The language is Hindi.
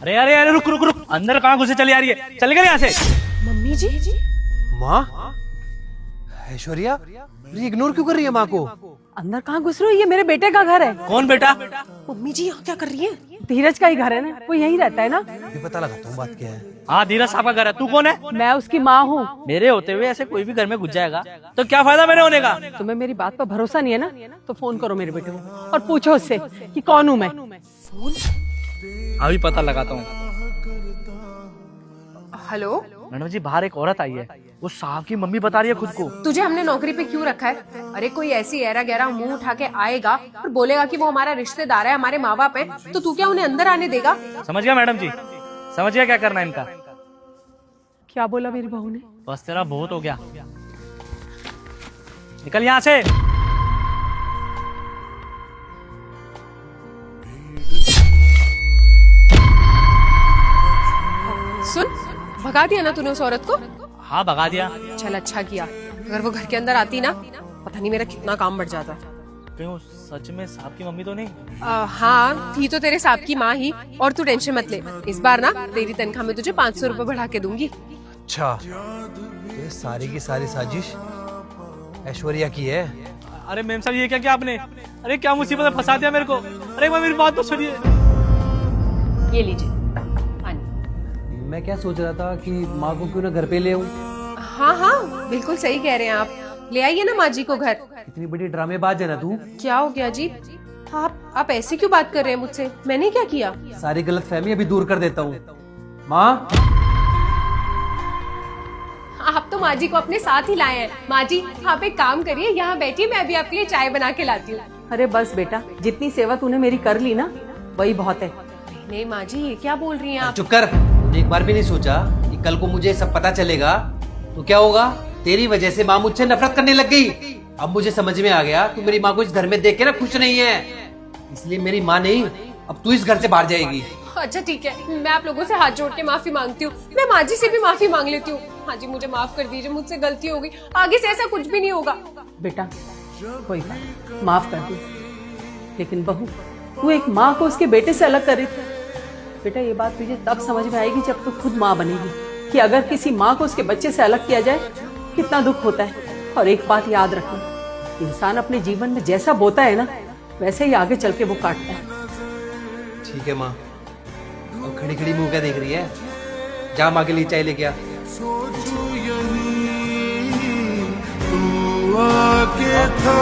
अरे अरे अरे रुक रुक रुक, अंदर कहाँ घुसे चली आ रही है, चल गए यहाँ से। मम्मी जी माँ, ऐश्वर्या इग्नोर क्यों कर रही है माँ को? अंदर कहाँ घुस रही हो? ये मेरे बेटे का घर है। कौन बेटा? मम्मी जी यहाँ क्या कर रही है? धीरज का ही घर है ना, वो यहीं रहता है ना। ये पता लगाता हूँ बात क्या है। हाँ धीरज साहब का घर है। तू कौन है? मैं उसकी माँ हूँ। मेरे होते हुए ऐसे कोई भी घर में घुस जाएगा तो क्या फायदा मेरे होने का? तुम्हें मेरी बात पर भरोसा नहीं है ना, तो फोन करो मेरे बेटे को और पूछो उससे कि कौन हूँ मैं। अभी पता लगाता हूँ। हेलो मैडम जी बाहर एक औरत आई है, वो साहब की मम्मी बता रही है खुद को। तुझे हमने नौकरी पे क्यों रखा है? अरे कोई ऐसी ऐरा गहरा मुंह उठा के आएगा और बोलेगा कि वो हमारा रिश्तेदार है, हमारे माँ बाप है, तो तू क्या उन्हें अंदर आने देगा? समझ गया मैडम जी, समझ गया क्या करना है इनका। क्या बोला मेरी बहू ने? बस तेरा बहुत हो गया, निकल यहाँ से। सुन, भगा दिया ना तूने उस औरत को? हाँ भगा दिया। चल अच्छा किया, अगर वो घर के अंदर आती ना, पता नहीं मेरा कितना काम बढ़ जाता। कहीं वो सच में साहब की मम्मी तो नहीं? हाँ थी तो तेरे साहब की माँ ही। और तू टेंशन मत ले, इस बार ना तेरी तनख्वाह में तुझे 500 रुपए बढ़ा के दूंगी। अच्छा, ये सारी की सारी साजिश ऐश्वर्या की है। अरे मैम साहब ये क्या किया आपने? अरे क्या मुसीबत में फंसा दिया मेरे को। अरे मेरी बात तो सुनिए। ये लीजिए पानी। मैं क्या सोच रहा था कि माँ को क्यों ना घर पे ले आऊं। हाँ हाँ बिल्कुल सही कह रहे हैं आप, ले आइए ना माँ जी को घर। इतनी बड़ी ड्रामेबाज है ना तू। क्या हो गया जी? आप ऐसे क्यों बात कर रहे हैं मुझसे? मैंने क्या किया? सारी गलतफहमी अभी दूर कर देता हूँ। माँ, आप तो माँ जी को अपने साथ ही लाए हैं। माँ जी आप एक काम करिए, यहाँ बैठिए, मैं अभी आपके लिए चाय बना के लाती हूँ। अरे बस बेटा, जितनी सेवा तूने मेरी कर ली ना वही बहुत है। नहीं माँ जी ये क्या बोल रही हैं आप? चुप कर। तूने एक बार भी नहीं सोचा कि कल को मुझे सब पता चलेगा तो क्या होगा? तेरी वजह से माँ मुझसे नफरत करने लग गई। अब मुझे समझ में आ गया तू मेरी माँ को इस घर में देख के ना खुश नहीं है, इसलिए मेरी माँ नहीं, अब तू इस घर से बाहर जाएगी। अच्छा ठीक है, मैं आप लोगों से हाथ जोड़ के माफी मांगती हूँ। मैं माँ जी से भी माफी मांग लेती हूँ। हाँ जी मुझे माफ कर दीजिए, मुझसे गलती हो गई, आगे से ऐसा कुछ भी नहीं होगा। बेटा कोई बात नहीं, माफ कर दी। लेकिन बहू, तू एक माँ को उसके बेटे से अलग कर रही थी। बेटा ये बात तुझे तब समझ में आएगी जब तू खुद माँ बनेगी कि अगर किसी माँ को उसके बच्चे से अलग किया जाए कितना दुख होता है। और एक बात याद रखना, इंसान अपने जीवन में जैसा बोता है ना वैसे ही आगे चल के वो काटता है। ठीक है माँ, अब खड़ी खड़ी मुंह क्या देख रही है? जा माँ के लिए चाय लेके आ। सोचो यही तू आके था